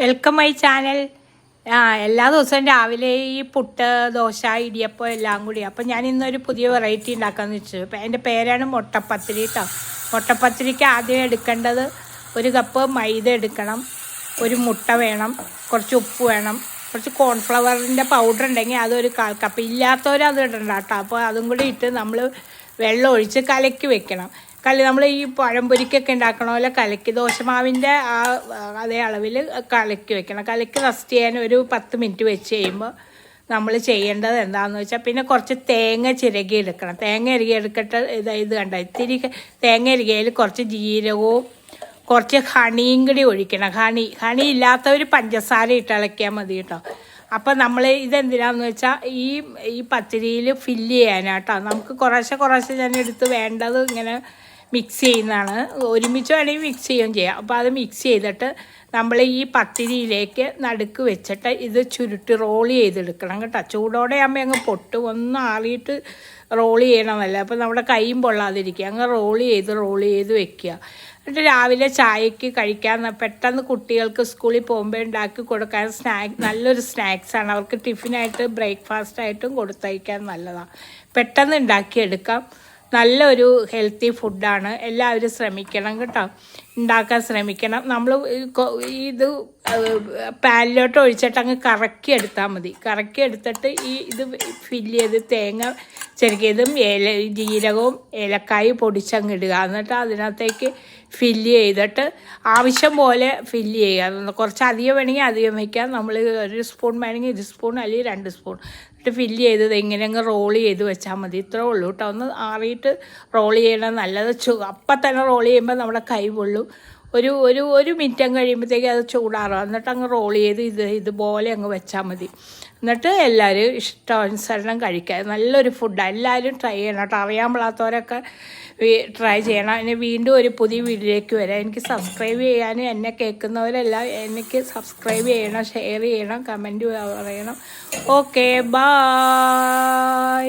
Welcome my channel. എല്ലാ ദിവസവും രാവിലെ ഈ പുട്ട്, ദോശ, ഇടിയപ്പം എല്ലാം കൂടി. അപ്പം ഞാൻ ഇന്നൊരു പുതിയ വെറൈറ്റി ഉണ്ടാക്കാമെന്ന് വെച്ചു. അപ്പം എൻ്റെ പേരാണ് മുട്ടപ്പത്തിരി കേട്ടോ. മുട്ടപ്പത്തിരിക്ക് ആദ്യം എടുക്കേണ്ടത് 1 കപ്പ് മൈദ എടുക്കണം, 1 മുട്ട വേണം, കുറച്ച് ഉപ്പ് വേണം, കുറച്ച് കോൺഫ്ലവറിൻ്റെ പൗഡർ ഉണ്ടെങ്കിൽ അതൊരു 1/4 കപ്പ്. ഇല്ലാത്തവരത് ഇടണ്ട കേട്ടോ. അപ്പോൾ അതും കൂടി ഇട്ട് നമ്മൾ വെള്ളം ഒഴിച്ച് കലക്കി വെക്കണം. നമ്മൾ ഈ പഴംപൊരിക്കൊക്കെ ഉണ്ടാക്കണ പോലെ കലക്കി ദോശമാവിൻ്റെ അതേ അളവിൽ കലക്കി വെക്കണം. കലക്കി റസ്റ്റ് ചെയ്യാൻ ഒരു 10 മിനിറ്റ് വെച്ച് കഴിയുമ്പോൾ നമ്മൾ ചെയ്യേണ്ടത് എന്താണെന്ന് വെച്ചാൽ പിന്നെ കുറച്ച് തേങ്ങ ചിരകി എടുക്കണം. തേങ്ങ ഇറുകി എടുക്കട്ടെ. ഇത് കണ്ട ഇത്തിരി തേങ്ങ ഇറുകിയതിൽ കുറച്ച് ജീരകവും കുറച്ച് ഹണിയും കൂടി ഒഴിക്കണം. ഹണി ഇല്ലാത്തവർ പഞ്ചസാര ഇട്ടിളക്കിയാൽ മതി കേട്ടോ. അപ്പം നമ്മൾ ഇതെന്തിനാന്ന് വെച്ചാൽ ഈ പത്തിരിയിൽ ഫില്ല് ചെയ്യാനാട്ടോ. നമുക്ക് കുറേശ്ശെ ഞാൻ എടുത്ത് വേണ്ടത് ഇങ്ങനെ മിക്സ് ചെയ്യുന്നതാണ്. ഒരുമിച്ച് വേണമെങ്കിൽ മിക്സ് ചെയ്യുകയും ചെയ്യാം. അപ്പോൾ അത് മിക്സ് ചെയ്തിട്ട് നമ്മൾ ഈ പത്തിരിയിലേക്ക് നടുക്ക് വെച്ചിട്ട് ഇത് ചുരുട്ടി റോൾ ചെയ്തെടുക്കണം കേട്ടോ. ചൂടോടെ ആകുമ്പോൾ അങ്ങ് പൊട്ടും. ഒന്ന് ആറിയിട്ട് റോൾ ചെയ്യണമല്ല. അപ്പോൾ നമ്മുടെ കൈയും പൊള്ളാതിരിക്കുക. അങ്ങ് റോൾ ചെയ്ത് വെക്കുക. എന്നിട്ട് രാവിലെ ചായക്ക് കഴിക്കാൻ പെട്ടെന്ന് കുട്ടികൾക്ക് സ്കൂളിൽ പോകുമ്പോൾ ഉണ്ടാക്കി കൊടുക്കാൻ നല്ലൊരു സ്നാക്സാണ്. അവർക്ക് ടിഫിനായിട്ട് ബ്രേക്ക്ഫാസ്റ്റായിട്ടും കൊടുത്തയക്കാൻ നല്ലതാണ്. പെട്ടെന്ന് ഉണ്ടാക്കിയെടുക്കാം. നല്ലൊരു ഹെൽത്തി ഫുഡാണ്. എല്ലാവരും ശ്രമിക്കണം കേട്ടോ, ഉണ്ടാക്കാൻ ശ്രമിക്കണം. നമ്മൾ ഇത് പാനിലോട്ട് ഒഴിച്ചിട്ട് അങ്ങ് കറക്കി എടുത്താൽ മതി. കറക്കി എടുത്തിട്ട് ഇത് ഫില്ല് ചെയ്ത് തേങ്ങ ചെറുക്കിയതും ജീരകവും ഏലക്കായി പൊടിച്ചങ്ങ് ഇടുക. എന്നിട്ട് അതിനകത്തേക്ക് ഫില്ല് ചെയ്തിട്ട് ആവശ്യം പോലെ ഫില്ല് ചെയ്യുക. കുറച്ച് അധികം വേണമെങ്കിൽ അധികം വയ്ക്കാം. നമ്മൾ 1 സ്പൂൺ വേണമെങ്കിൽ 1 സ്പൂൺ അല്ലെങ്കിൽ 2 സ്പൂൺ ഇട്ട് ഫില്ല് ചെയ്തത് ഇങ്ങനെ അങ്ങ് റോൾ ചെയ്ത് വെച്ചാൽ മതി. ഇത്രേ ഉള്ളൂ കേട്ടോ. ഒന്ന് ആറിയിട്ട് റോൾ ചെയ്യണം. നല്ലത് അപ്പം തന്നെ റോൾ ചെയ്യുമ്പോൾ നമ്മുടെ കൈ പൊള്ളും. ഒരു മിനിറ്റ് അങ്ങ് കഴിയുമ്പോഴത്തേക്ക് അത് ചൂടാറും. എന്നിട്ട് അങ്ങ് റോൾ ചെയ്ത് ഇതുപോലെ അങ്ങ് വെച്ചാൽ മതി. എന്നിട്ട് എല്ലാവരും ഇഷ്ടാനുസരണം കഴിക്കുക. നല്ലൊരു ഫുഡാണ്. എല്ലാവരും ട്രൈ ചെയ്യണം കേട്ടോ. അറിയാൻ പാടാത്തവരൊക്കെ ട്രൈ ചെയ്യണം. അതിന് വീണ്ടും ഒരു പുതിയ വീഡിയോയിലേക്ക് വരാം. എനിക്ക് സബ്സ്ക്രൈബ് ചെയ്യാനും എന്നെ കേൾക്കുന്നവരെല്ലാം എനിക്ക് സബ്സ്ക്രൈബ് ചെയ്യണം, ഷെയർ ചെയ്യണം, കമൻറ്റ് പറയണം. Okay, by.